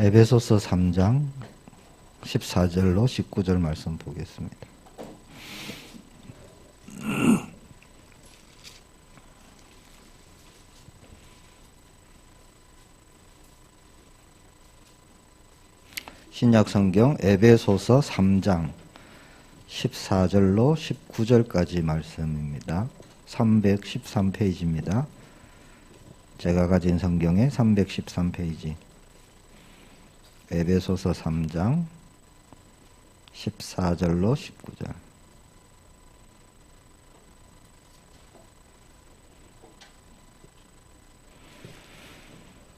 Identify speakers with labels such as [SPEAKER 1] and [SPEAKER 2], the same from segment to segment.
[SPEAKER 1] 에베소서 3장 14절로 19절 말씀 보겠습니다. 신약성경 에베소서 3장 14절로 19절까지 말씀입니다. 313페이지입니다. 제가 가진 성경의 313페이지. 에베소서 3장 14절로 19절.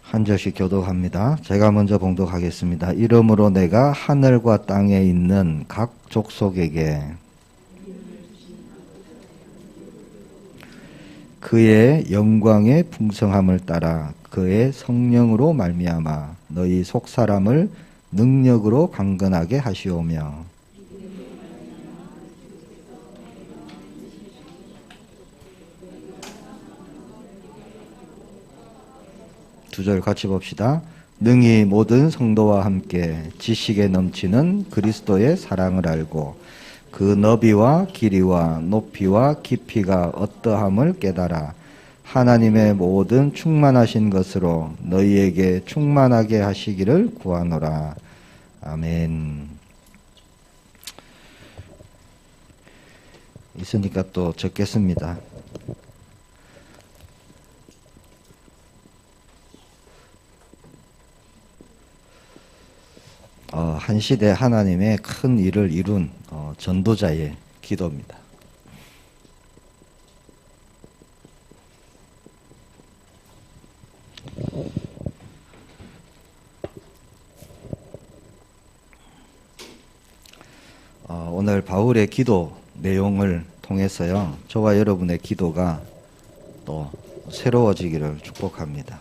[SPEAKER 1] 한 절씩 교독합니다. 제가 먼저 봉독하겠습니다. 이러므로 내가 하늘과 땅에 있는 각 족속에게 그의 영광의 풍성함을 따라 그의 성령으로 말미암아 너희 속사람을 능력으로 강건하게 하시오며 두 절 같이 봅시다. 능히 모든 성도와 함께 지식에 넘치는 그리스도의 사랑을 알고 그 너비와 길이와 높이와 깊이가 어떠함을 깨달아 하나님의 모든 충만하신 것으로 너희에게 충만하게 하시기를 구하노라. 아멘. 있으니까 또 적겠습니다. 한 시대 하나님의 큰 일을 이룬 전도자의 기도입니다. 오늘 바울의 기도 내용을 통해서요, 저와 여러분의 기도가 또 새로워지기를 축복합니다.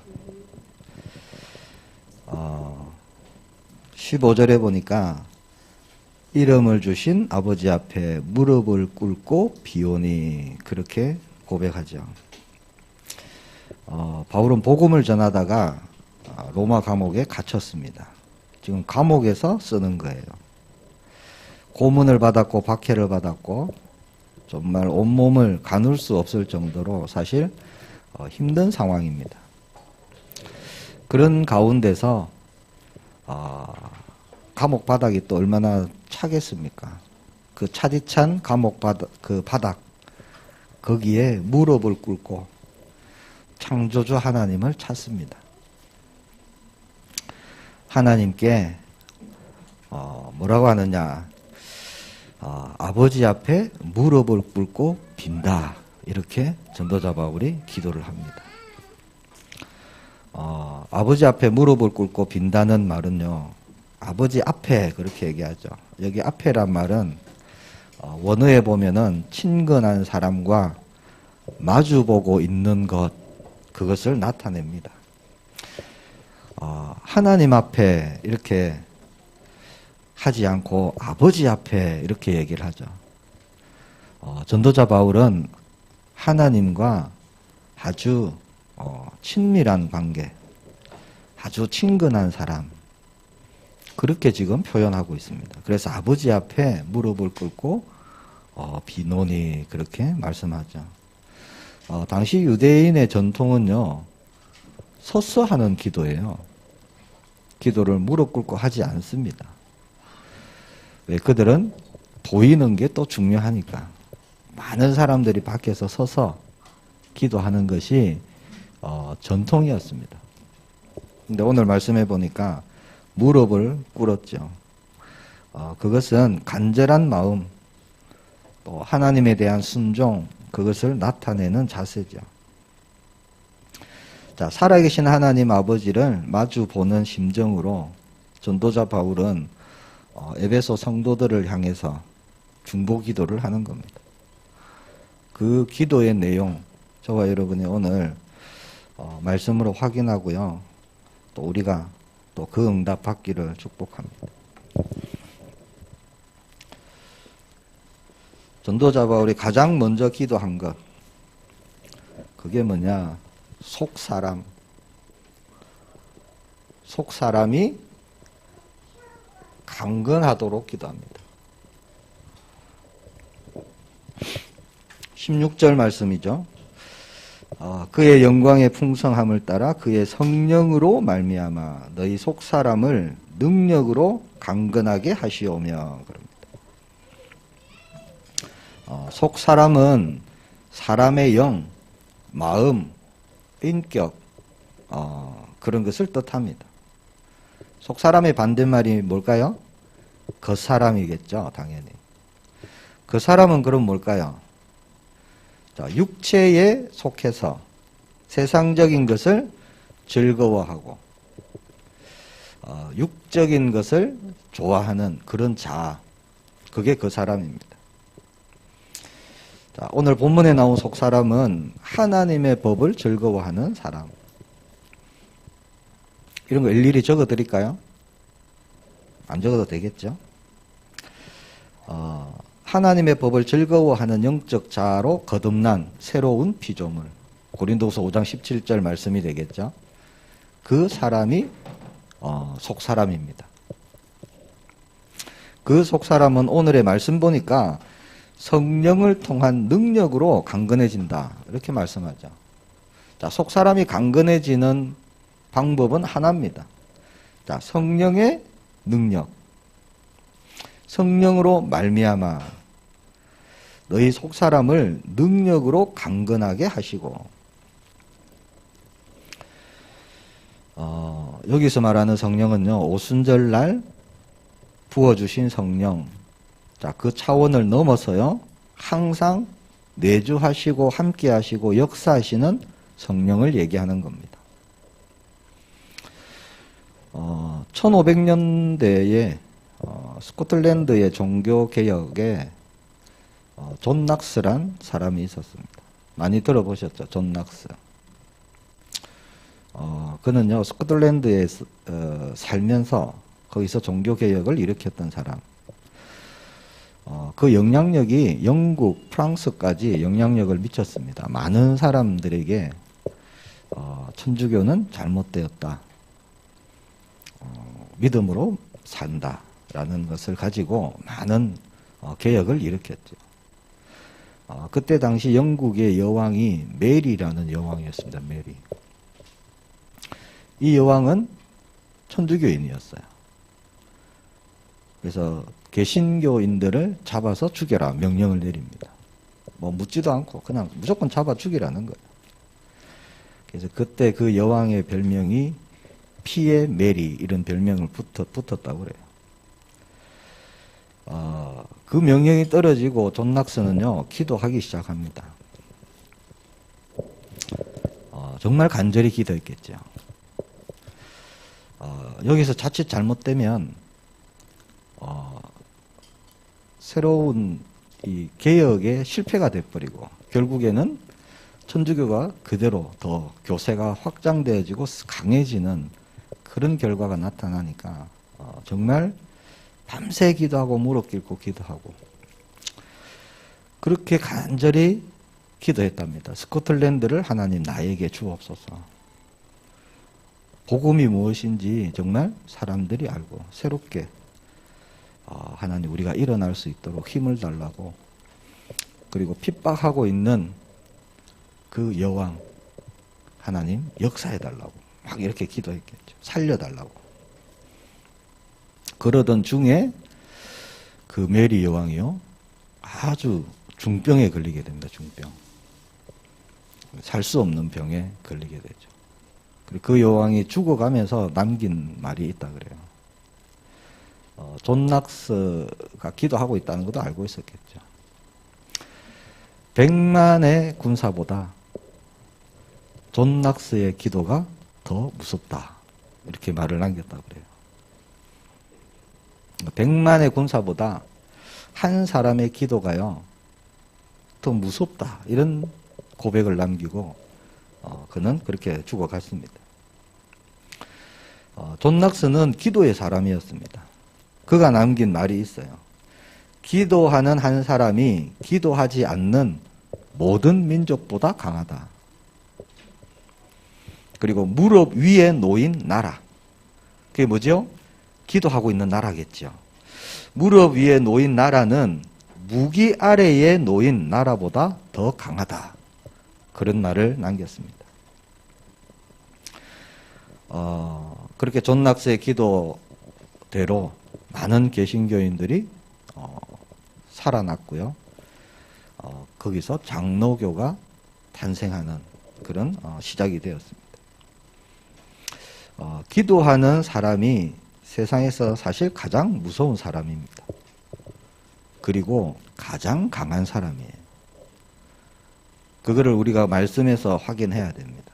[SPEAKER 1] 15절에 보니까 이름을 주신 아버지 앞에 무릎을 꿇고 비오니 그렇게 고백하죠. 바울은 복음을 전하다가 로마 감옥에 갇혔습니다. 지금 감옥에서 쓰는 거예요. 고문을 받았고 박해를 받았고 정말 온몸을 가눌 수 없을 정도로 사실 힘든 상황입니다. 그런 가운데서 감옥 바닥이 또 얼마나 차겠습니까? 그 차디찬 감옥 바닥 거기에 무릎을 꿇고 창조주 하나님을 찾습니다. 하나님께 뭐라고 하느냐? 아버지 앞에 무릎을 꿇고 빈다. 이렇게 전도자 바울이 기도를 합니다. 아버지 앞에 무릎을 꿇고 빈다는 말은요, 아버지 앞에 그렇게 얘기하죠. 여기 앞에란 말은 원어에 보면은 친근한 사람과 마주보고 있는 것, 그것을 나타냅니다. 하나님 앞에 이렇게 하지 않고 아버지 앞에 이렇게 얘기를 하죠. 전도자 바울은 하나님과 아주 친밀한 관계, 아주 친근한 사람, 그렇게 지금 표현하고 있습니다. 그래서 아버지 앞에 무릎을 꿇고 비노니 그렇게 말씀하죠. 당시 유대인의 전통은요, 서서 하는 기도예요. 기도를 무릎 꿇고 하지 않습니다. 왜? 그들은 보이는 게 또 중요하니까. 많은 사람들이 밖에서 서서 기도하는 것이 전통이었습니다. 근데 오늘 말씀해 보니까 무릎을 꿇었죠. 그것은 간절한 마음, 또 하나님에 대한 순종, 그것을 나타내는 자세죠. 자, 살아계신 하나님 아버지를 마주 보는 심정으로 전도자 바울은 에베소 성도들을 향해서 중보 기도를 하는 겁니다. 그 기도의 내용, 저와 여러분이 오늘 말씀으로 확인하고요, 또 우리가 또 그 응답 받기를 축복합니다. 전도자 바울이 가장 먼저 기도한 것, 그게 뭐냐? 속사람이 강건하도록 기도합니다. 16절 말씀이죠. 그의 영광의 풍성함을 따라 그의 성령으로 말미암아 너희 속사람을 능력으로 강건하게 하시오며 그럽니다. 속사람은 사람의 영, 마음, 인격 그런 것을 뜻합니다. 속사람의 반대말이 뭘까요? 겉사람이겠죠, 당연히. 그 사람은 그럼 뭘까요? 자, 육체에 속해서 세상적인 것을 즐거워하고 육적인 것을 좋아하는 그런 자, 그게 그 사람입니다. 자, 오늘 본문에 나온 속사람은 하나님의 법을 즐거워하는 사람. 이런 거 일일이 적어 드릴까요? 안 적어도 되겠죠? 하나님의 법을 즐거워하는 영적 자로 거듭난 새로운 피조물. 고린도후서 5장 17절 말씀이 되겠죠? 그 사람이 속사람입니다. 그 속사람은 오늘의 말씀 보니까 성령을 통한 능력으로 강건해진다. 이렇게 말씀하죠. 자, 속사람이 강건해지는 방법은 하나입니다. 자, 성령의 능력. 성령으로 말미암아 너희 속사람을 능력으로 강건하게 하시고 여기서 말하는 성령은요, 오순절날 부어주신 성령. 자, 그 차원을 넘어서요, 항상 내주하시고 함께하시고 역사하시는 성령을 얘기하는 겁니다. 1500년대에 스코틀랜드의 종교개혁에 존 낙스란 사람이 있었습니다. 많이 들어보셨죠? 존 낙스. 그는요, 스코틀랜드에 살면서 거기서 종교개혁을 일으켰던 사람. 그 영향력이 영국, 프랑스까지 영향력을 미쳤습니다. 많은 사람들에게 천주교는 잘못되었다. 믿음으로 산다라는 것을 가지고 많은 개혁을 일으켰죠. 그때 당시 영국의 여왕이 메리라는 여왕이었습니다. 메리. 이 여왕은 천주교인이었어요. 그래서 개신교인들을 잡아서 죽여라 명령을 내립니다. 뭐 묻지도 않고 그냥 무조건 잡아 죽이라는 거예요. 그래서 그때 그 여왕의 별명이 피의 메리 이런 별명을 붙었다고 그래요. 그 명령이 떨어지고 존 낙스는요, 기도하기 시작합니다. 정말 간절히 기도했겠죠. 여기서 자칫 잘못되면 새로운 이 개혁의 실패가 돼버리고 결국에는 천주교가 그대로 더 교세가 확장되어지고 강해지는 그런 결과가 나타나니까 정말 밤새 기도하고 무릎 꿇고 기도하고 그렇게 간절히 기도했답니다. 스코틀랜드를 하나님 나에게 주옵소서. 복음이 무엇인지 정말 사람들이 알고 새롭게 하나님 우리가 일어날 수 있도록 힘을 달라고, 그리고 핍박하고 있는 그 여왕 하나님 역사해달라고 막 이렇게 기도했겠죠. 살려달라고. 그러던 중에 그 메리 여왕이요, 아주 중병에 걸리게 됩니다. 중병. 살 수 없는 병에 걸리게 되죠. 그리고 그 여왕이 죽어가면서 남긴 말이 있다 그래요. 존 낙스가 기도하고 있다는 것도 알고 있었겠죠. 100만의 군사보다 존 낙스의 기도가 더 무섭다. 이렇게 말을 남겼다고 그래요. 100만의 군사보다 한 사람의 기도가요, 더 무섭다. 이런 고백을 남기고, 그는 그렇게 죽어갔습니다. 존 낙스는 기도의 사람이었습니다. 그가 남긴 말이 있어요. 기도하는 한 사람이 기도하지 않는 모든 민족보다 강하다. 그리고 무릎 위에 놓인 나라. 그게 뭐죠? 기도하고 있는 나라겠죠. 무릎 위에 놓인 나라는 무기 아래에 놓인 나라보다 더 강하다. 그런 말을 남겼습니다. 그렇게 존 낙스의 기도대로 많은 개신교인들이 살아났고요. 거기서 장로교가 탄생하는 그런 시작이 되었습니다. 기도하는 사람이 세상에서 사실 가장 무서운 사람입니다. 그리고 가장 강한 사람이에요. 그거를 우리가 말씀에서 확인해야 됩니다.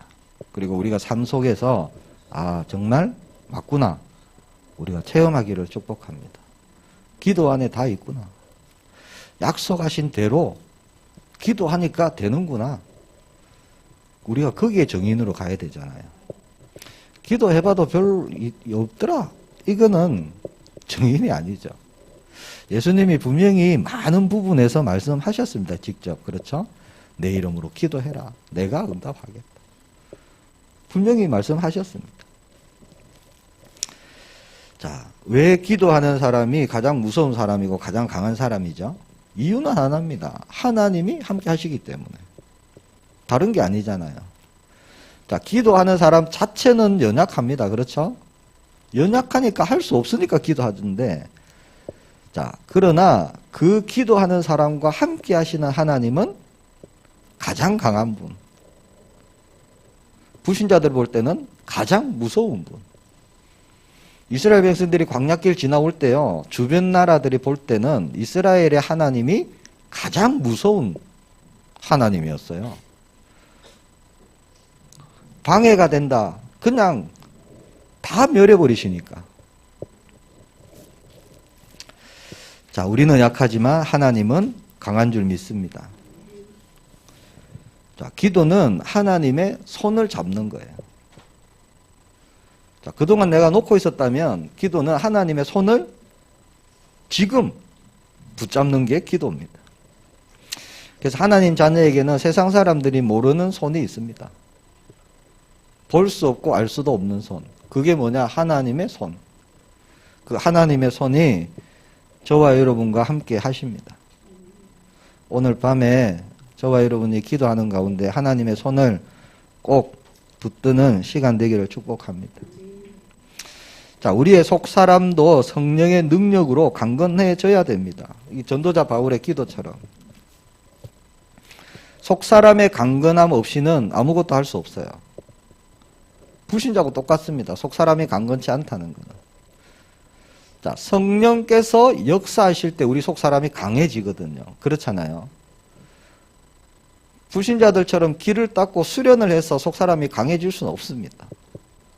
[SPEAKER 1] 그리고 우리가 삶 속에서 정말 맞구나. 우리가 체험하기를 축복합니다. 기도 안에 다 있구나. 약속하신 대로 기도하니까 되는구나. 우리가 거기에 정인으로 가야 되잖아요. 기도해봐도 별 없더라. 이거는 정인이 아니죠. 예수님이 분명히 많은 부분에서 말씀하셨습니다. 직접. 그렇죠? 내 이름으로 기도해라. 내가 응답하겠다. 분명히 말씀하셨습니다. 자, 왜 기도하는 사람이 가장 무서운 사람이고 가장 강한 사람이죠? 이유는 하나입니다. 하나님이 함께 하시기 때문에. 다른 게 아니잖아요. 자, 기도하는 사람 자체는 연약합니다. 그렇죠? 연약하니까 할 수 없으니까 기도하던데, 자, 그러나 그 기도하는 사람과 함께 하시는 하나님은 가장 강한 분. 불신자들 볼 때는 가장 무서운 분. 이스라엘 백성들이 광야길 지나올 때요, 주변 나라들이 볼 때는 이스라엘의 하나님이 가장 무서운 하나님이었어요. 방해가 된다. 그냥 다 멸해버리시니까. 자, 우리는 약하지만 하나님은 강한 줄 믿습니다. 자, 기도는 하나님의 손을 잡는 거예요. 자, 그동안 내가 놓고 있었다면 기도는 하나님의 손을 지금 붙잡는 게 기도입니다. 그래서 하나님 자녀에게는 세상 사람들이 모르는 손이 있습니다. 볼 수 없고 알 수도 없는 손. 그게 뭐냐? 하나님의 손. 그 하나님의 손이 저와 여러분과 함께 하십니다. 오늘 밤에 저와 여러분이 기도하는 가운데 하나님의 손을 꼭 붙드는 시간 되기를 축복합니다. 자, 우리의 속사람도 성령의 능력으로 강건해져야 됩니다. 이 전도자 바울의 기도처럼. 속사람의 강건함 없이는 아무것도 할 수 없어요. 불신자하고 똑같습니다. 속사람이 강건치 않다는 거는. 자, 성령께서 역사하실 때 우리 속사람이 강해지거든요. 그렇잖아요. 불신자들처럼 길을 닦고 수련을 해서 속사람이 강해질 수는 없습니다.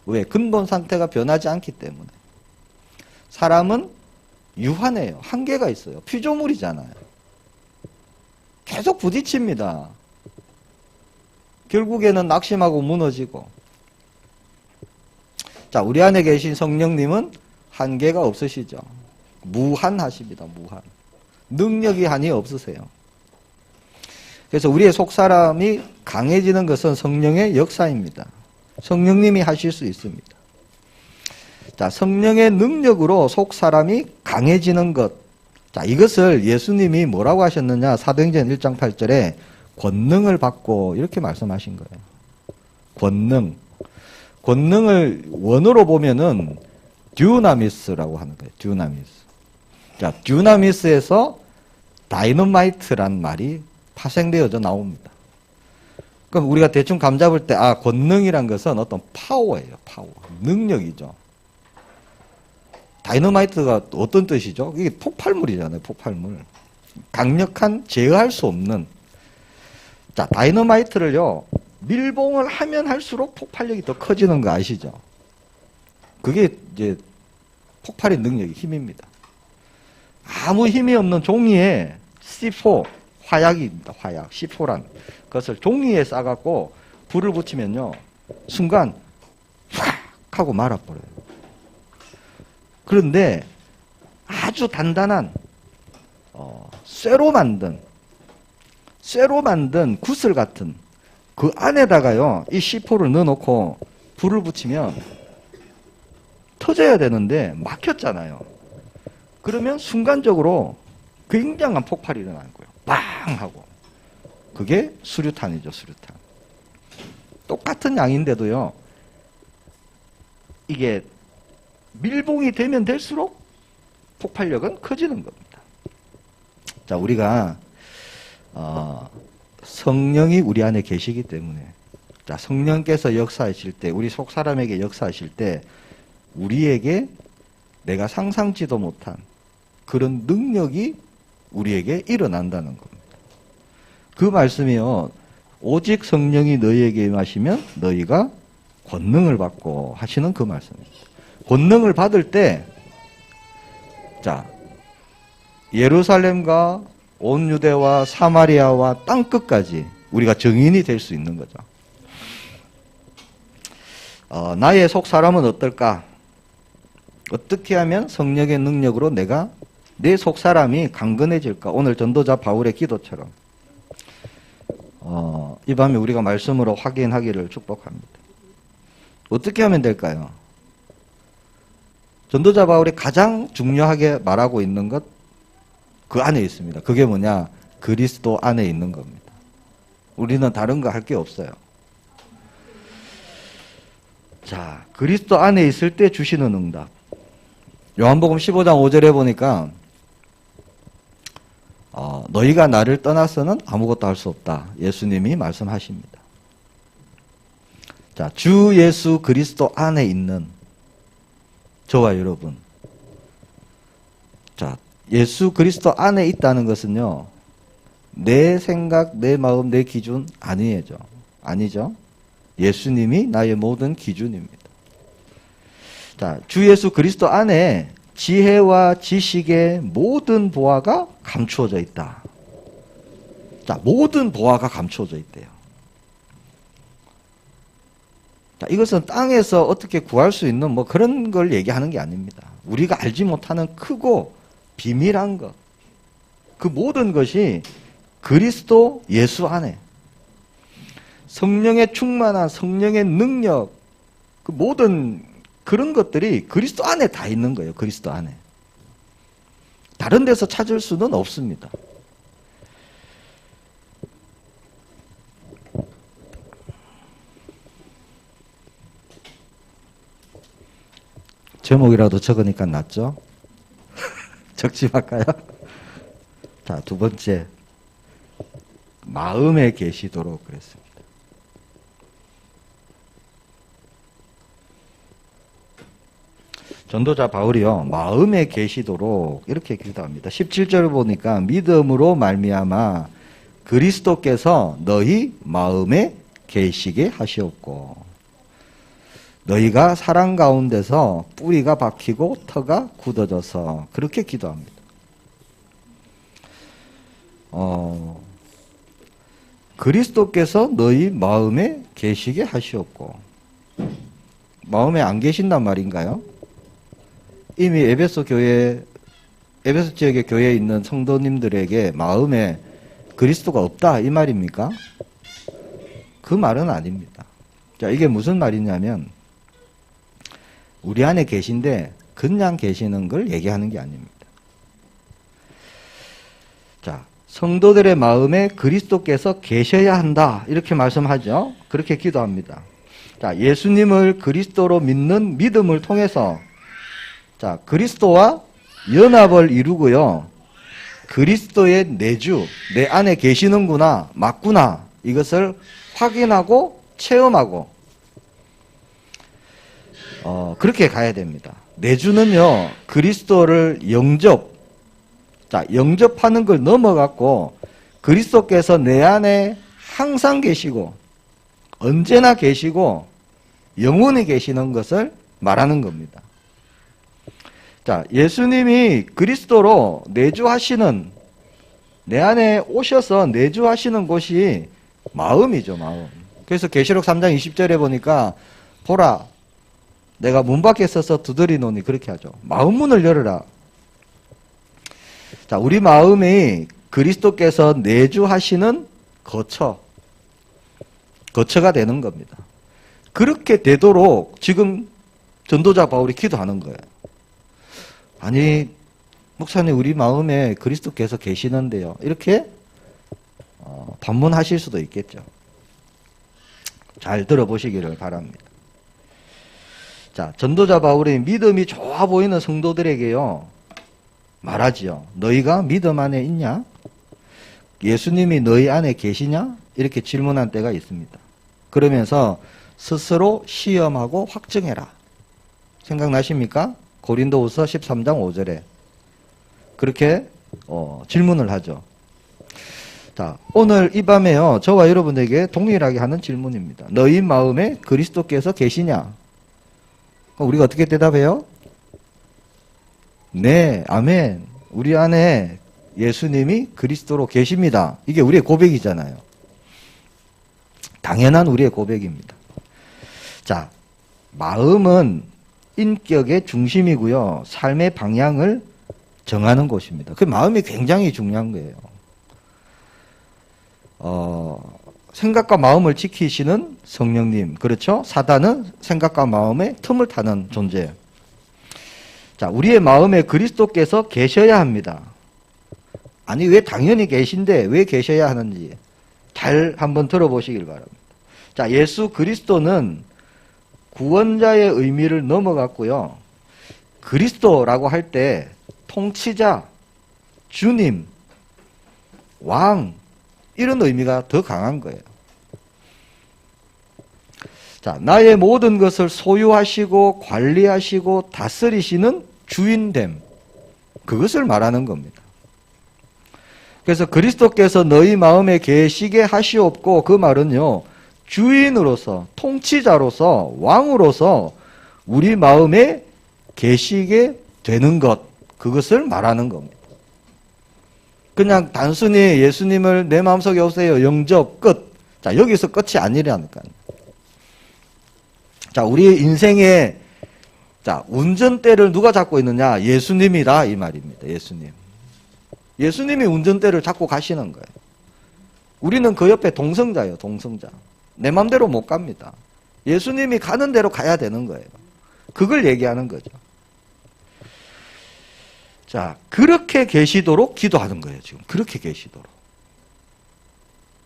[SPEAKER 1] 왜? 근본 상태가 변하지 않기 때문에. 사람은 유한해요. 한계가 있어요. 피조물이잖아요. 계속 부딪힙니다. 결국에는 낙심하고 무너지고. 자, 우리 안에 계신 성령님은 한계가 없으시죠. 무한하십니다. 무한. 능력이 한이 없으세요. 그래서 우리의 속사람이 강해지는 것은 성령의 역사입니다. 성령님이 하실 수 있습니다. 자, 성령의 능력으로 속사람이 강해지는 것. 자, 이것을 예수님이 뭐라고 하셨느냐? 사도행전 1장 8절에 권능을 받고 이렇게 말씀하신 거예요. 권능. 권능을 원어로 보면은 듀나미스라고 하는 거예요. 듀나미스. 자, 듀나미스에서 다이너마이트란 말이 파생되어져 나옵니다. 그럼 우리가 대충 감 잡을 때, 권능이란 것은 어떤 파워예요. 파워. 능력이죠. 다이너마이트가 어떤 뜻이죠? 이게 폭발물이잖아요. 폭발물. 강력한, 제어할 수 없는. 자, 다이너마이트를요, 밀봉을 하면 할수록 폭발력이 더 커지는 거 아시죠? 그게 이제 폭발의 능력이 힘입니다. 아무 힘이 없는 종이에 C4, 화약입니다. 화약, C4란 그것을 종이에 싸갖고 불을 붙이면요, 순간 확 하고 말아버려요. 그런데 아주 단단한 쇠로 만든 구슬 같은 그 안에다가요, 이 C4를 넣어놓고 불을 붙이면 터져야 되는데 막혔잖아요. 그러면 순간적으로 굉장한 폭발이 일어나는 거예요. 빵! 하고. 그게 수류탄이죠, 수류탄. 똑같은 양인데도요, 이게 밀봉이 되면 될수록 폭발력은 커지는 겁니다. 자, 우리가 성령이 우리 안에 계시기 때문에, 자, 성령께서 역사하실 때, 우리 속 사람에게 역사하실 때 우리에게 내가 상상지도 못한 그런 능력이 우리에게 일어난다는 겁니다. 그 말씀이요, 오직 성령이 너희에게 임하시면 너희가 권능을 받고 하시는 그 말씀입니다. 권능을 받을 때, 자, 예루살렘과 온 유대와 사마리아와 땅끝까지 우리가 증인이 될 수 있는 거죠. 나의 속 사람은 어떨까? 어떻게 하면 성령의 능력으로 내가 내 속 사람이 강건해질까? 오늘 전도자 바울의 기도처럼 이 밤에 우리가 말씀으로 확인하기를 축복합니다. 어떻게 하면 될까요? 전도자 바울이 가장 중요하게 말하고 있는 것, 그 안에 있습니다. 그게 뭐냐? 그리스도 안에 있는 겁니다. 우리는 다른 거 할 게 없어요. 자, 그리스도 안에 있을 때 주시는 응답. 요한복음 15장 5절에 보니까 너희가 나를 떠나서는 아무것도 할 수 없다. 예수님이 말씀하십니다. 자, 주 예수 그리스도 안에 있는 저와 여러분. 자, 예수 그리스도 안에 있다는 것은요, 내 생각, 내 마음, 내 기준 아니죠. 예수님이 나의 모든 기준입니다. 자, 주 예수 그리스도 안에 지혜와 지식의 모든 보화가 감추어져 있다. 자, 모든 보화가 감추어져 있대요. 자, 이것은 땅에서 어떻게 구할 수 있는 뭐 그런 걸 얘기하는 게 아닙니다. 우리가 알지 못하는 크고 비밀한 것. 그 모든 것이 그리스도 예수 안에, 성령의 충만한 성령의 능력, 그 모든 그런 것들이 그리스도 안에 다 있는 거예요. 그리스도 안에. 다른 데서 찾을 수는 없습니다. 제목이라도 적으니까 낫죠? 적지 말까요? 자, 두 번째. 마음에 계시도록 그랬습니다. 전도자 바울이요, 마음에 계시도록 이렇게 기도합니다. 17절을 보니까 믿음으로 말미암아 그리스도께서 너희 마음에 계시게 하시옵고 너희가 사랑 가운데서 뿌리가 박히고 터가 굳어져서, 그렇게 기도합니다. 그리스도께서 너희 마음에 계시게 하시옵고, 마음에 안 계신단 말인가요? 이미 에베소 지역의 교회에 있는 성도님들에게 마음에 그리스도가 없다, 이 말입니까? 그 말은 아닙니다. 자, 이게 무슨 말이냐면, 우리 안에 계신데 그냥 계시는 걸 얘기하는 게 아닙니다. 자, 성도들의 마음에 그리스도께서 계셔야 한다, 이렇게 말씀하죠. 그렇게 기도합니다. 자, 예수님을 그리스도로 믿는 믿음을 통해서, 자, 그리스도와 연합을 이루고요, 그리스도의 내주, 내 안에 계시는구나, 맞구나, 이것을 확인하고 체험하고 그렇게 가야 됩니다. 내주는요, 그리스도를 영접하는 걸 넘어갔고 그리스도께서 내 안에 항상 계시고 언제나 계시고 영원히 계시는 것을 말하는 겁니다. 자, 예수님이 그리스도로 내주하시는, 내 안에 오셔서 내주하시는 곳이 마음이죠, 마음. 그래서 계시록 3장 20절에 보니까 보라, 내가 문 밖에 서서 두드리노니, 그렇게 하죠. 마음 문을 열어라. 자, 우리 마음이 그리스도께서 내주하시는 거처가 되는 겁니다. 그렇게 되도록 지금 전도자 바울이 기도하는 거예요. 아니, 목사님 우리 마음에 그리스도께서 계시는데요. 이렇게 반문하실 수도 있겠죠. 잘 들어보시기를 바랍니다. 자, 전도자 바울이 믿음이 좋아 보이는 성도들에게요 말하지요. 너희가 믿음 안에 있냐? 예수님이 너희 안에 계시냐? 이렇게 질문한 때가 있습니다. 그러면서 스스로 시험하고 확증해라. 생각나십니까? 고린도후서 13장 5절에 그렇게 질문을 하죠. 자, 오늘 이 밤에요 저와 여러분에게 동일하게 하는 질문입니다. 너희 마음에 그리스도께서 계시냐? 우리가 어떻게 대답해요? 네, 아멘. 우리 안에 예수님이 그리스도로 계십니다. 이게 우리의 고백이잖아요. 당연한 우리의 고백입니다. 자, 마음은 인격의 중심이고요. 삶의 방향을 정하는 곳입니다. 그 마음이 굉장히 중요한 거예요. 생각과 마음을 지키시는 성령님, 그렇죠? 사단은 생각과 마음의 틈을 타는 존재. 자, 우리의 마음에 그리스도께서 계셔야 합니다. 아니, 왜 당연히 계신데 왜 계셔야 하는지 잘 한번 들어보시길 바랍니다. 자, 예수 그리스도는 구원자의 의미를 넘어갔고요. 그리스도라고 할 때 통치자, 주님, 왕 이런 의미가 더 강한 거예요. 자, 나의 모든 것을 소유하시고 관리하시고 다스리시는 주인됨. 그것을 말하는 겁니다. 그래서 그리스도께서 너희 마음에 계시게 하시옵고 그 말은요. 주인으로서 통치자로서 왕으로서 우리 마음에 계시게 되는 것. 그것을 말하는 겁니다. 그냥 단순히 예수님을 내 마음속에 없애요. 영접 끝. 자, 여기서 끝이 아니라니까요. 자, 우리 인생의 자, 운전대를 누가 잡고 있느냐? 예수님이다 이 말입니다. 예수님. 예수님이 운전대를 잡고 가시는 거예요. 우리는 그 옆에 동성자예요. 동성자. 내 마음대로 못 갑니다. 예수님이 가는 대로 가야 되는 거예요. 그걸 얘기하는 거죠. 자, 그렇게 계시도록 기도하는 거예요. 지금 그렇게 계시도록.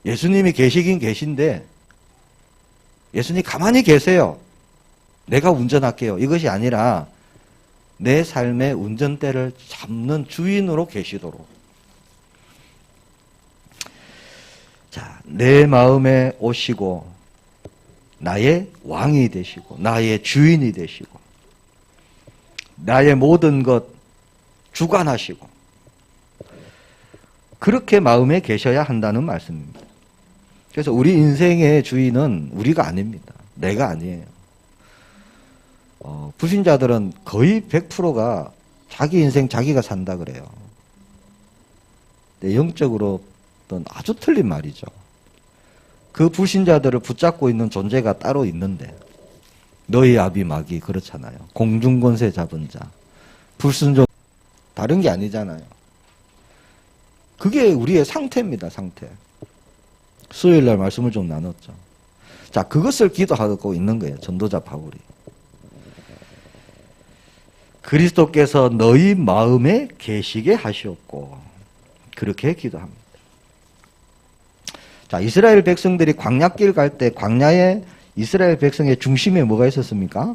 [SPEAKER 1] 예수님이 계시긴 계신데 예수님 가만히 계세요. 내가 운전할게요. 이것이 아니라 내 삶의 운전대를 잡는 주인으로 계시도록. 자, 내 마음에 오시고 나의 왕이 되시고 나의 주인이 되시고 나의 모든 것 주관하시고 그렇게 마음에 계셔야 한다는 말씀입니다. 그래서 우리 인생의 주인은 우리가 아닙니다. 내가 아니에요. 불신자들은 거의 100%가 자기 인생 자기가 산다 그래요. 근데 영적으로는 아주 틀린 말이죠. 그 불신자들을 붙잡고 있는 존재가 따로 있는데 너희 아비 마귀 그렇잖아요. 공중권세 잡은 자. 불순종 다른 게 아니잖아요. 그게 우리의 상태입니다. 상태. 수요일날 말씀을 좀 나눴죠. 자, 그것을 기도하고 있는 거예요. 전도자 바울이. 그리스도께서 너희 마음에 계시게 하시옵고 그렇게 기도합니다. 자, 이스라엘 백성들이 광야길 갈 때 광야에 이스라엘 백성의 중심에 뭐가 있었습니까?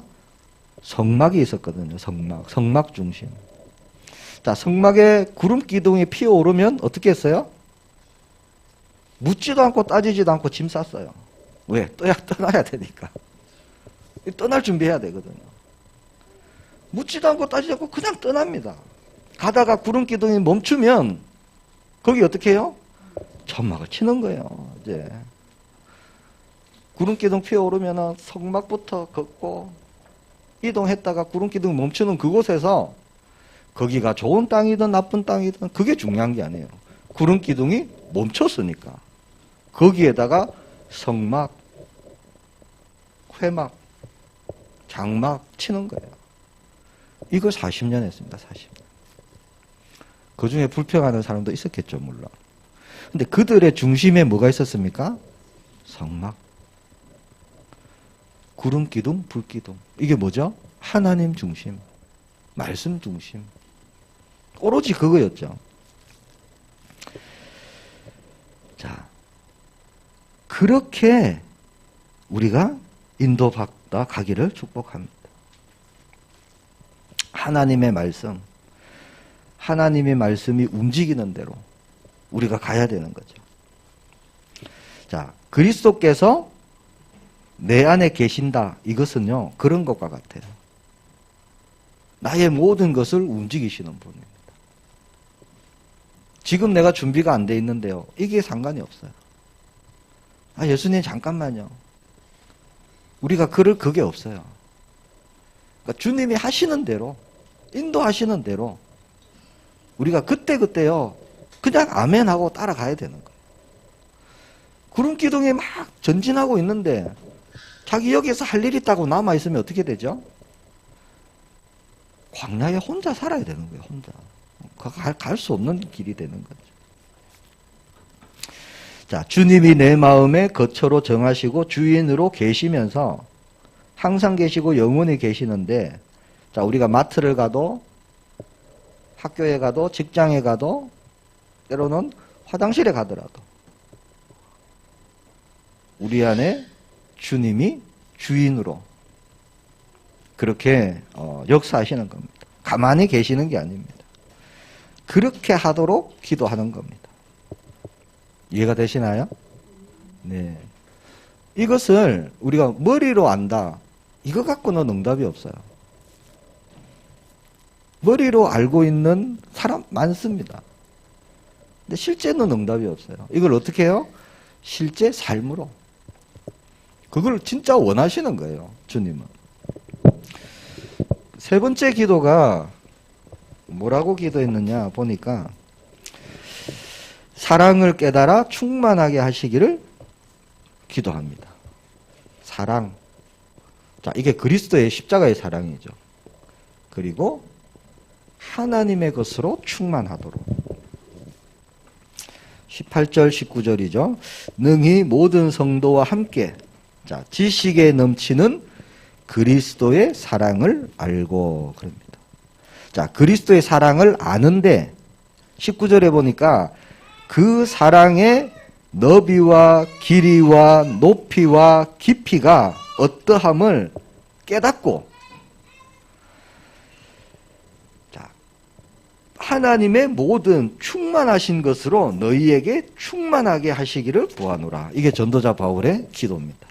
[SPEAKER 1] 성막이 있었거든요. 성막 중심. 자, 성막에 구름 기둥이 피어오르면 어떻게 했어요? 묻지도 않고 따지지도 않고 짐 쌌어요. 왜? 떠나야 되니까. 떠날 준비해야 되거든요. 묻지도 않고 따지지 않고 그냥 떠납니다. 가다가 구름 기둥이 멈추면 거기 어떻게 해요? 천막을 치는 거예요. 이제 구름 기둥 피어오르면 성막부터 걷고 이동했다가 구름 기둥 멈추는 그곳에서 거기가 좋은 땅이든 나쁜 땅이든 그게 중요한 게 아니에요. 구름 기둥이 멈췄으니까 거기에다가 성막, 회막, 장막 치는 거예요. 이걸 40년 했습니다. 40년. 그 중에 불평하는 사람도 있었겠죠. 물론. 근데 그들의 중심에 뭐가 있었습니까? 성막, 구름 기둥, 불 기둥. 이게 뭐죠? 하나님 중심, 말씀 중심. 오로지 그거였죠. 자, 그렇게 우리가 인도받다 가기를 축복합니다. 하나님의 말씀, 하나님의 말씀이 움직이는 대로 우리가 가야 되는 거죠. 자, 그리스도께서 내 안에 계신다. 이것은요, 그런 것과 같아요. 나의 모든 것을 움직이시는 분입니다. 지금 내가 준비가 안 돼 있는데요. 이게 상관이 없어요. 아, 예수님 잠깐만요. 우리가 그럴 그게 없어요. 그러니까 주님이 하시는 대로, 인도하시는 대로 우리가 그때그때요. 그냥 아멘하고 따라가야 되는 거예요. 구름 기둥이 막 전진하고 있는데 자기 여기에서 할 일 있다고 남아있으면 어떻게 되죠? 광야에 혼자 살아야 되는 거예요. 혼자. 갈 수 없는 길이 되는 거죠. 자, 주님이 내 마음에 거처로 정하시고 주인으로 계시면서 항상 계시고 영원히 계시는데, 자, 우리가 마트를 가도 학교에 가도 직장에 가도 때로는 화장실에 가더라도 우리 안에 주님이 주인으로 그렇게 역사하시는 겁니다. 가만히 계시는 게 아닙니다. 그렇게 하도록 기도하는 겁니다. 이해가 되시나요? 네. 이것을 우리가 머리로 안다. 이거 갖고는 응답이 없어요. 머리로 알고 있는 사람 많습니다. 근데 실제는 응답이 없어요. 이걸 어떻게 해요? 실제 삶으로. 그걸 진짜 원하시는 거예요. 주님은. 세 번째 기도가 뭐라고 기도했느냐 보니까 사랑을 깨달아 충만하게 하시기를 기도합니다. 사랑. 자, 이게 그리스도의 십자가의 사랑이죠. 그리고 하나님의 것으로 충만하도록. 18절, 19절이죠. 능히 모든 성도와 함께, 자, 지식에 넘치는 그리스도의 사랑을 알고, 그럽니다. 자, 그리스도의 사랑을 아는데, 19절에 보니까 그 사랑의 너비와 길이와 높이와 깊이가 어떠함을 깨닫고, 자, 하나님의 모든 충만하신 것으로 너희에게 충만하게 하시기를 구하노라. 이게 전도자 바울의 기도입니다.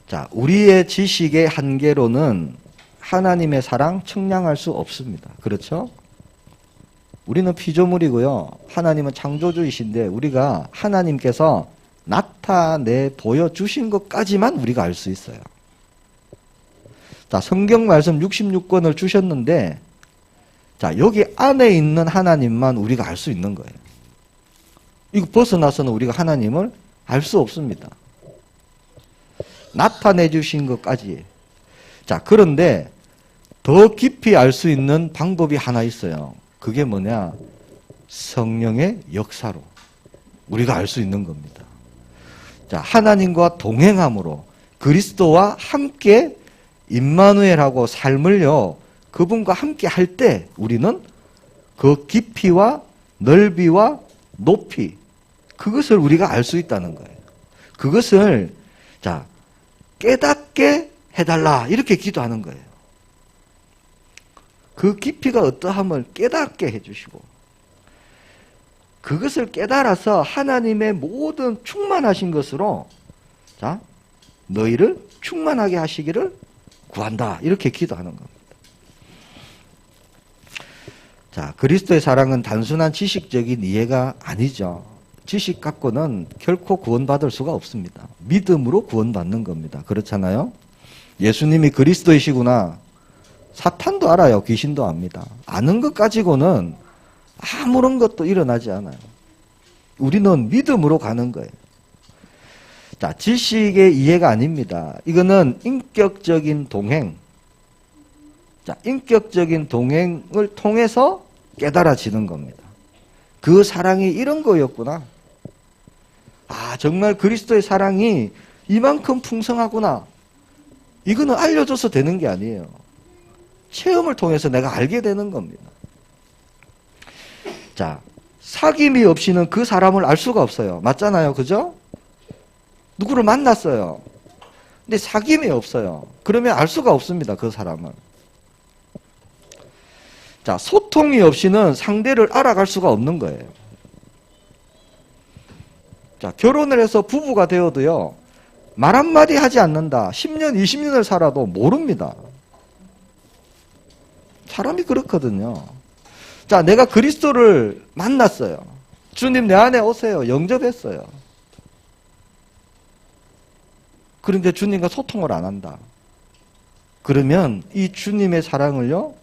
[SPEAKER 1] 자, 우리의 지식의 한계로는 하나님의 사랑 측량할 수 없습니다. 그렇죠? 우리는 피조물이고요. 하나님은 창조주이신데 우리가 하나님께서 나타내 보여주신 것까지만 우리가 알 수 있어요. 자, 성경 말씀 66권을 주셨는데, 자, 여기 안에 있는 하나님만 우리가 알 수 있는 거예요. 이거 벗어나서는 우리가 하나님을 알 수 없습니다. 나타내 주신 것까지. 자, 그런데 더 깊이 알 수 있는 방법이 하나 있어요. 그게 뭐냐? 성령의 역사로 우리가 알 수 있는 겁니다. 자, 하나님과 동행함으로 그리스도와 함께 임마누엘하고 삶을요, 그분과 함께 할 때 우리는 그 깊이와 넓이와 높이, 그것을 우리가 알 수 있다는 거예요. 그것을, 자, 깨닫게 해달라. 이렇게 기도하는 거예요. 그 깊이가 어떠함을 깨닫게 해주시고, 그것을 깨달아서 하나님의 모든 충만하신 것으로, 자, 너희를 충만하게 하시기를 구한다. 이렇게 기도하는 겁니다. 자, 그리스도의 사랑은 단순한 지식적인 이해가 아니죠. 지식 갖고는 결코 구원받을 수가 없습니다. 믿음으로 구원받는 겁니다. 그렇잖아요? 예수님이 그리스도이시구나. 사탄도 알아요. 귀신도 압니다. 아는 것 가지고는 아무런 것도 일어나지 않아요. 우리는 믿음으로 가는 거예요. 자, 지식의 이해가 아닙니다. 이거는 인격적인 동행. 자, 인격적인 동행을 통해서 깨달아지는 겁니다. 그 사랑이 이런 거였구나. 아, 정말 그리스도의 사랑이 이만큼 풍성하구나. 이거는 알려줘서 되는 게 아니에요. 체험을 통해서 내가 알게 되는 겁니다. 자, 사귐이 없이는 그 사람을 알 수가 없어요. 맞잖아요. 그죠? 누구를 만났어요. 근데 사귐이 없어요. 그러면 알 수가 없습니다. 그 사람을. 자, 소통이 없이는 상대를 알아갈 수가 없는 거예요. 자, 결혼을 해서 부부가 되어도요, 말 한마디 하지 않는다. 10년, 20년을 살아도 모릅니다. 사람이 그렇거든요. 자, 내가 그리스도를 만났어요. 주님 내 안에 오세요. 영접했어요. 그런데 주님과 소통을 안 한다. 그러면 이 주님의 사랑을요,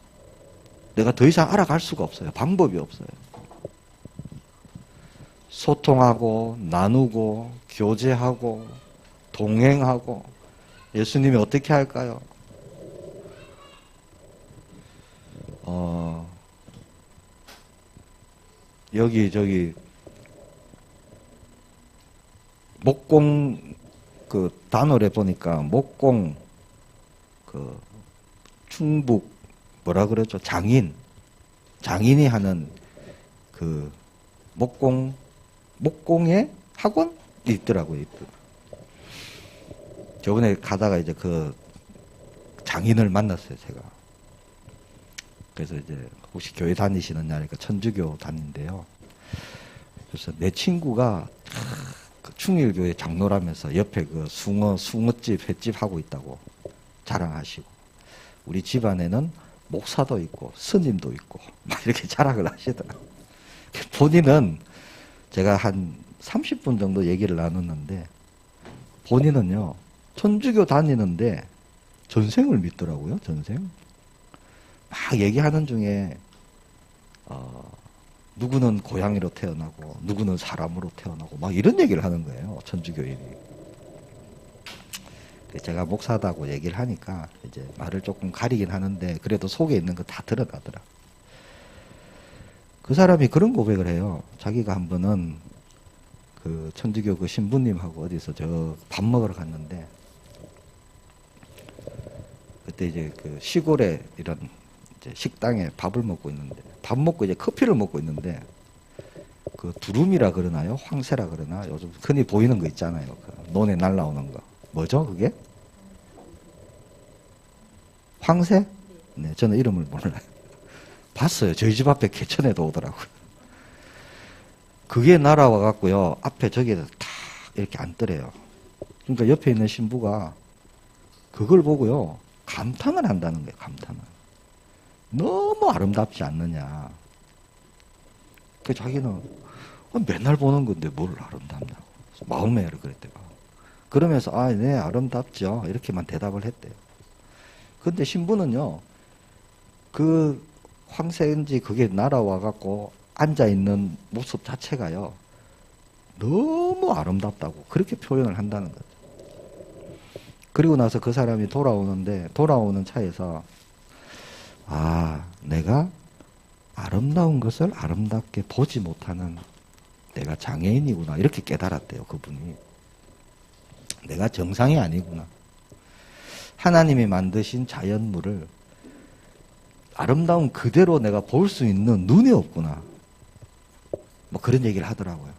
[SPEAKER 1] 내가 더 이상 알아갈 수가 없어요. 방법이 없어요. 소통하고 나누고 교제하고 동행하고 예수님이 어떻게 할까요? 여기 목공 그 단월에 보니까 목공 그 충북 뭐라 그러죠? 장인이 하는 그 목공의 학원이 있더라고요. 저번에 가다가 이제 그 장인을 만났어요, 제가. 그래서 이제 혹시 교회 다니시느냐 하니까 천주교 다닌대요. 그래서 내 친구가 그 충일교회 장로라면서 옆에 그 숭어집, 횟집 하고 있다고 자랑하시고, 우리 집안에는 목사도 있고 스님도 있고 막 이렇게 자랑을 하시더라고요. 본인은 제가 한 30분 정도 얘기를 나눴는데, 본인은요, 천주교 다니는데 전생을 믿더라고요. 전생. 막 얘기하는 중에 누구는 고양이로 태어나고 누구는 사람으로 태어나고 막 이런 얘기를 하는 거예요. 천주교인이. 제가 목사다고 얘기를 하니까 이제 말을 조금 가리긴 하는데 그래도 속에 있는 거 다 드러나더라. 그 사람이 그런 고백을 해요. 자기가 한 번은 그 천주교 그 신부님하고 어디서 저 밥 먹으러 갔는데, 그때 이제 그 시골에 이런 이제 식당에 밥을 먹고 있는데, 밥 먹고 이제 커피를 먹고 있는데, 그 두루미라 그러나요? 황새라 그러나? 요즘 흔히 보이는 거 있잖아요. 그 논에 날라오는 거. 뭐죠, 그게? 황새? 네, 저는 이름을 몰라요. 봤어요. 저희 집 앞에 개천에도 오더라고요. 그게 날아와 갖고요, 앞에 저기에다 탁 이렇게 앉더래요. 그러니까 옆에 있는 신부가 그걸 보고요, 감탄을 한다는 거예요. 감탄을. 너무 아름답지 않느냐. 그 자기는 맨날 보는 건데 뭘 아름답냐고. 마음에 그랬대요. 그러면서 네, 아름답죠. 이렇게만 대답을 했대요. 근데 신부는요, 그 황새인지 그게 날아와 갖고 앉아 있는 모습 자체가요, 너무 아름답다고 그렇게 표현을 한다는 거죠. 그리고 나서 그 사람이 돌아오는 차에서 내가 아름다운 것을 아름답게 보지 못하는 내가 장애인이구나, 이렇게 깨달았대요. 그분이. 내가 정상이 아니구나. 하나님이 만드신 자연물을 아름다운 그대로 내가 볼 수 있는 눈이 없구나. 뭐 그런 얘기를 하더라고요.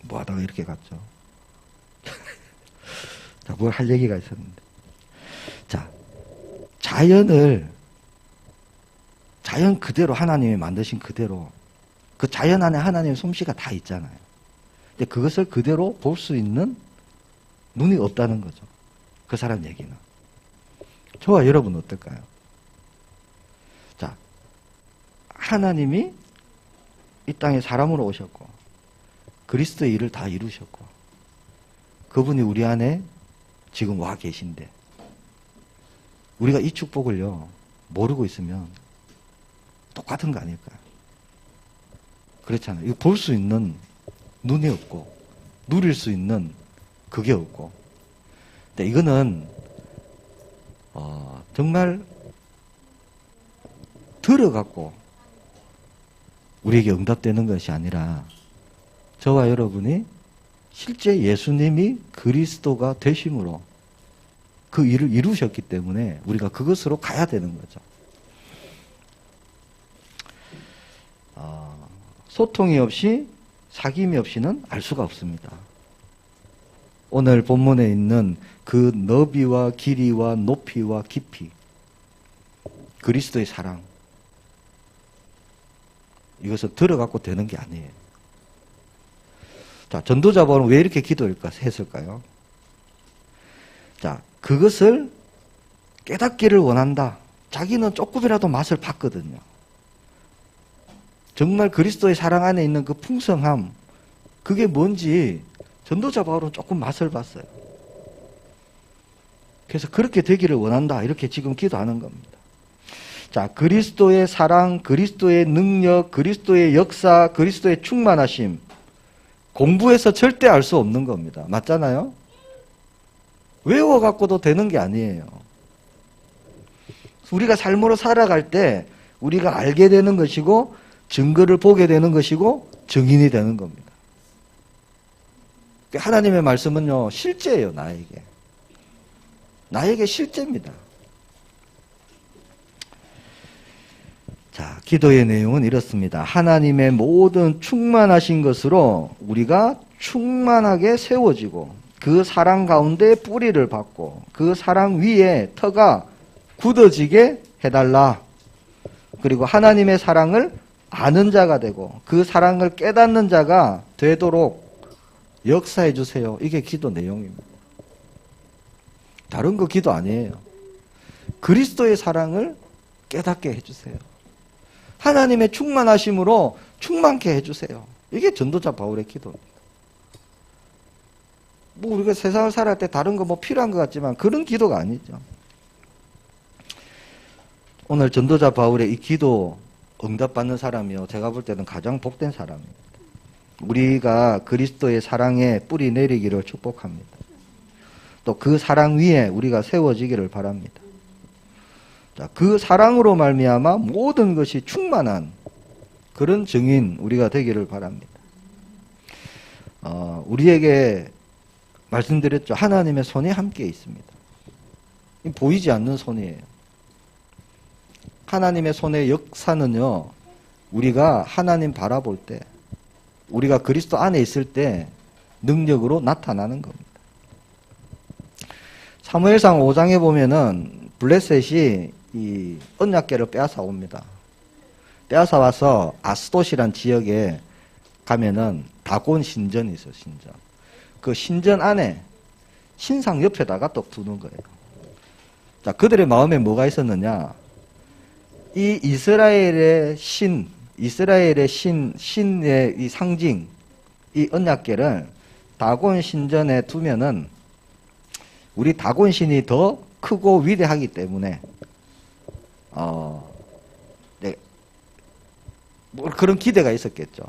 [SPEAKER 1] 뭐 하다가 이렇게 갔죠. 자, 뭘 할 얘기가 있었는데. 자, 자연 그대로 하나님이 만드신 그대로, 그 자연 안에 하나님의 솜씨가 다 있잖아요. 근데 그것을 그대로 볼 수 있는 눈이 없다는 거죠. 그 사람 얘기는. 저와 여러분 어떨까요? 자, 하나님이 이 땅에 사람으로 오셨고 그리스도의 일을 다 이루셨고 그분이 우리 안에 지금 와 계신데, 우리가 이 축복을요 모르고 있으면 똑같은 거 아닐까요? 그렇잖아요. 이거 볼 수 있는 눈이 없고 누릴 수 있는 그게 없고. 근데 이거는 정말 들어갖고 우리에게 응답되는 것이 아니라, 저와 여러분이 실제 예수님이 그리스도가 되심으로 그 일을 이루셨기 때문에 우리가 그것으로 가야 되는 거죠. 소통이 없이 사귐이 없이는 알 수가 없습니다. 오늘 본문에 있는 그 너비와 길이와 높이와 깊이, 그리스도의 사랑, 이것을 들어갖고 되는 게 아니에요. 자, 전도자 바울은 왜 이렇게 기도했을까요? 자, 그것을 깨닫기를 원한다. 자기는 조금이라도 맛을 봤거든요. 정말 그리스도의 사랑 안에 있는 그 풍성함, 그게 뭔지 전도자 바울은 조금 맛을 봤어요. 그래서 그렇게 되기를 원한다. 이렇게 지금 기도하는 겁니다. 자, 그리스도의 사랑, 그리스도의 능력, 그리스도의 역사, 그리스도의 충만하심, 공부해서 절대 알 수 없는 겁니다. 맞잖아요? 외워갖고도 되는 게 아니에요. 우리가 삶으로 살아갈 때 우리가 알게 되는 것이고 증거를 보게 되는 것이고 증인이 되는 겁니다. 하나님의 말씀은요, 실제예요, 나에게. 나에게 실제입니다. 자, 기도의 내용은 이렇습니다. 하나님의 모든 충만하신 것으로 우리가 충만하게 세워지고 그 사랑 가운데 뿌리를 받고 그 사랑 위에 터가 굳어지게 해달라. 그리고 하나님의 사랑을 아는 자가 되고 그 사랑을 깨닫는 자가 되도록 역사해 주세요. 이게 기도 내용입니다. 다른 거 기도 아니에요. 그리스도의 사랑을 깨닫게 해주세요. 하나님의 충만하심으로 충만케 해주세요. 이게 전도자 바울의 기도입니다. 뭐 우리가 세상을 살아갈 때 다른 거 뭐 필요한 것 같지만 그런 기도가 아니죠. 오늘 전도자 바울의 이 기도 응답받는 사람이요, 제가 볼 때는 가장 복된 사람입니다. 우리가 그리스도의 사랑에 뿌리 내리기를 축복합니다. 또 그 사랑 위에 우리가 세워지기를 바랍니다. 자, 그 사랑으로 말미암아 모든 것이 충만한 그런 증인 우리가 되기를 바랍니다. 우리에게 말씀드렸죠. 하나님의 손이 함께 있습니다. 보이지 않는 손이에요. 하나님의 손의 역사는요, 우리가 하나님 바라볼 때, 우리가 그리스도 안에 있을 때 능력으로 나타나는 겁니다. 사무엘상 5장에 보면은 블레셋이 이 언약궤를 빼앗아 옵니다. 빼앗아 와서 아스돗이란 지역에 가면은 다곤 신전이 있어요, 신전. 그 신전 안에 신상 옆에다가 또 두는 거예요. 자, 그들의 마음에 뭐가 있었느냐? 이 이스라엘의 신의 이 상징, 이 언약궤를 다곤 신전에 두면은 우리 다곤 신이 더 크고 위대하기 때문에 네, 뭐 그런 기대가 있었겠죠.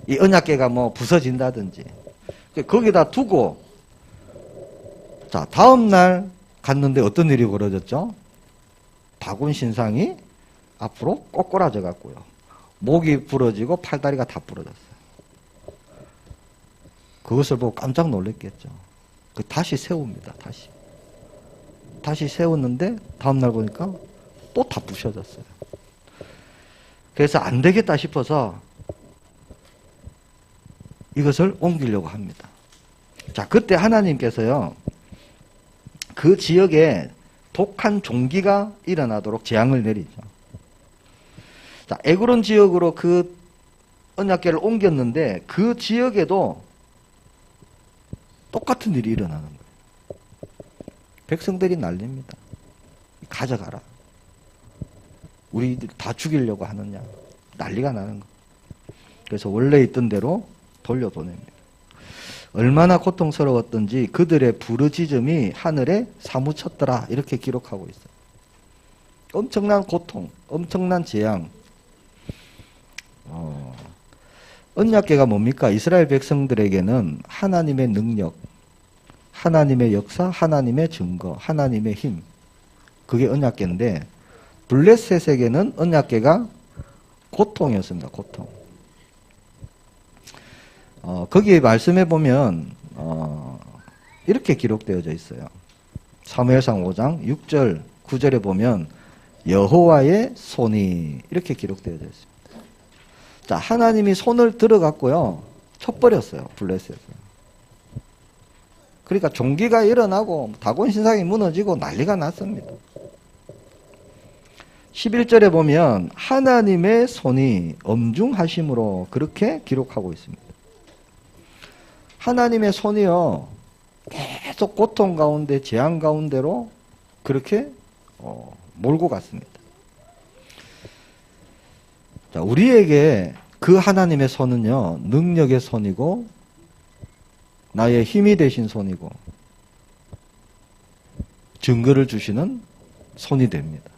[SPEAKER 1] 이 언약궤가 뭐 부서진다든지. 거기다 두고, 자, 다음날 갔는데 어떤 일이 벌어졌죠? 다곤 신상이 앞으로 꼬꾸라져 갔고요. 목이 부러지고 팔다리가 다 부러졌어요. 그것을 보고 깜짝 놀랐겠죠. 다시 세웁니다. 다시 세웠는데 다음날 보니까 또 다 부셔졌어요. 그래서 안 되겠다 싶어서 이것을 옮기려고 합니다. 자, 그때 하나님께서요, 그 지역에 독한 종기가 일어나도록 재앙을 내리죠. 자, 에그론 지역으로 그 언약궤를 옮겼는데 그 지역에도 똑같은 일이 일어나는 거예요. 백성들이 난립니다. 가져가라. 우리들 다 죽이려고 하느냐. 난리가 나는 거예요. 그래서 원래 있던 대로 돌려보냅니다. 얼마나 고통스러웠던지 그들의 부르짖음이 하늘에 사무쳤더라. 이렇게 기록하고 있어요. 엄청난 고통, 엄청난 재앙. 언약궤가 뭡니까? 이스라엘 백성들에게는 하나님의 능력, 하나님의 역사, 하나님의 증거, 하나님의 힘. 그게 언약궤인데 블레셋에게는 언약궤가 고통이었습니다. 고통. 거기에 말씀해 보면 이렇게 기록되어져 있어요. 사무엘상 5장 6절 9절에 보면 여호와의 손이 이렇게 기록되어져 있습니다. 자, 하나님이 손을 들어갔고요. 쳐버렸어요. 블레셋을. 그러니까 종기가 일어나고 다곤 신상이 무너지고 난리가 났습니다. 11절에 보면 하나님의 손이 엄중하심으로 그렇게 기록하고 있습니다. 하나님의 손이요. 계속 고통 가운데 재앙 가운데로 그렇게 몰고 갔습니다. 자, 우리에게 그 하나님의 손은요, 능력의 손이고, 나의 힘이 되신 손이고, 증거를 주시는 손이 됩니다.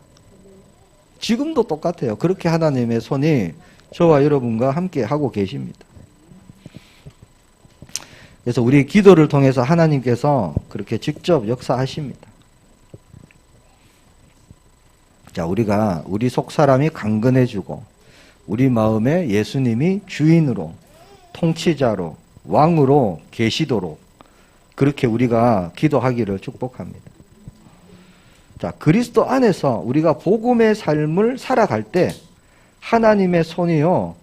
[SPEAKER 1] 지금도 똑같아요. 그렇게 하나님의 손이 저와 여러분과 함께 하고 계십니다. 그래서 우리 기도를 통해서 하나님께서 그렇게 직접 역사하십니다. 자, 우리가 우리 속 사람이 강건해지고 우리 마음에 예수님이 주인으로, 통치자로, 왕으로 계시도록 그렇게 우리가 기도하기를 축복합니다. 자, 그리스도 안에서 우리가 복음의 삶을 살아갈 때 하나님의 손이요,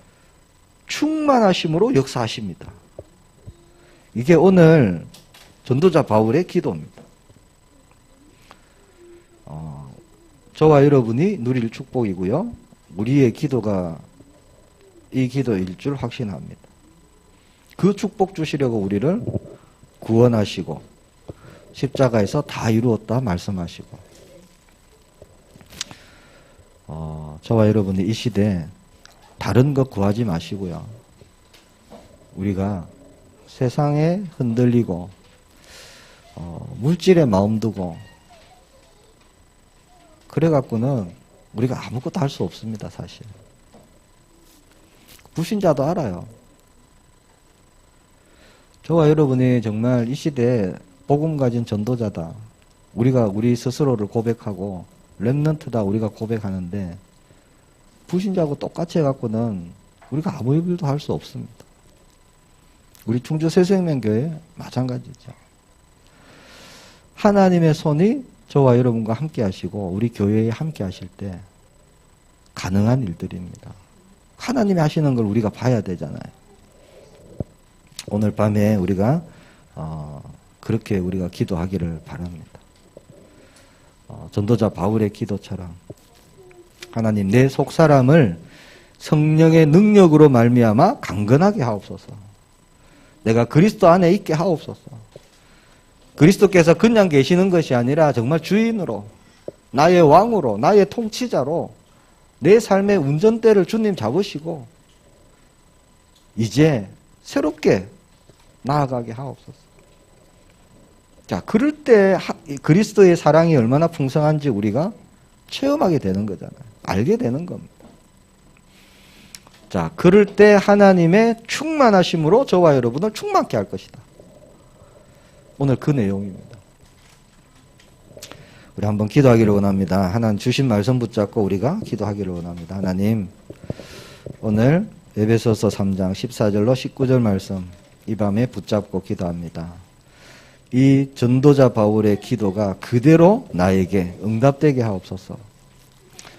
[SPEAKER 1] 충만하심으로 역사하십니다. 이게 오늘 전도자 바울의 기도입니다. 저와 여러분이 누릴 축복이고요. 우리의 기도가 이 기도일 줄 확신합니다. 그 축복 주시려고 우리를 구원하시고 십자가에서 다 이루었다 말씀하시고, 저와 여러분이 이 시대에 다른 것 구하지 마시고요. 우리가 세상에 흔들리고 물질에 마음 두고 그래갖고는 우리가 아무것도 할 수 없습니다. 사실 불신자도 알아요. 저와 여러분이 정말 이 시대에 복음 가진 전도자다, 우리가 우리 스스로를 고백하고 렘넌트다 우리가 고백하는데, 불신자하고 똑같이 해갖고는 우리가 아무 일도 할 수 없습니다. 우리 충주 새생명교회 마찬가지죠. 하나님의 손이 저와 여러분과 함께 하시고 우리 교회에 함께 하실 때 가능한 일들입니다. 하나님이 하시는 걸 우리가 봐야 되잖아요. 오늘 밤에 우리가 그렇게 우리가 기도하기를 바랍니다. 전도자 바울의 기도처럼 하나님, 내 속사람을 성령의 능력으로 말미암아 강건하게 하옵소서. 내가 그리스도 안에 있게 하옵소서. 그리스도께서 그냥 계시는 것이 아니라 정말 주인으로, 나의 왕으로, 나의 통치자로 내 삶의 운전대를 주님 잡으시고 이제 새롭게 나아가게 하옵소서. 자, 그럴 때 그리스도의 사랑이 얼마나 풍성한지 우리가 체험하게 되는 거잖아요. 알게 되는 겁니다. 자, 그럴 때 하나님의 충만하심으로 저와 여러분을 충만케 할 것이다. 오늘 그 내용입니다. 우리 한번 기도하기를 원합니다. 하나님 주신 말씀 붙잡고 우리가 기도하기를 원합니다. 하나님, 오늘 에베소서 3장 14절로 19절 말씀 이 밤에 붙잡고 기도합니다. 이 전도자 바울의 기도가 그대로 나에게 응답되게 하옵소서.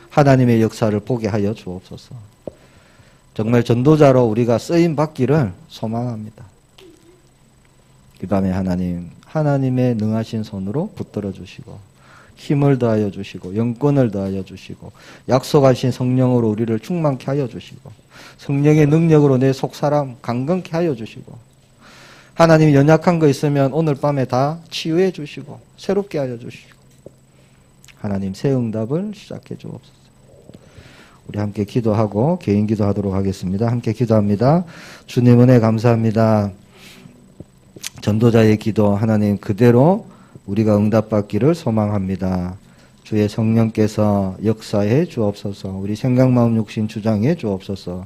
[SPEAKER 1] 하나님의 역사를 보게 하여 주옵소서. 정말 전도자로 우리가 쓰임 받기를 소망합니다. 이 밤에 하나님, 하나님의 능하신 손으로 붙들어 주시고 힘을 더하여 주시고 영권을 더하여 주시고 약속하신 성령으로 우리를 충만케 하여 주시고 성령의 능력으로 내 속사람 강건케 하여 주시고, 하나님 연약한 거 있으면 오늘 밤에 다 치유해 주시고 새롭게 하여 주시고, 하나님 새 응답을 시작해 주옵소서. 우리 함께 기도하고 개인 기도하도록 하겠습니다. 함께 기도합니다. 주님 은혜 감사합니다. 전도자의 기도 하나님 그대로 우리가 응답받기를 소망합니다. 주의 성령께서 역사해 주옵소서. 우리 생각 마음 육신 주장해 주옵소서.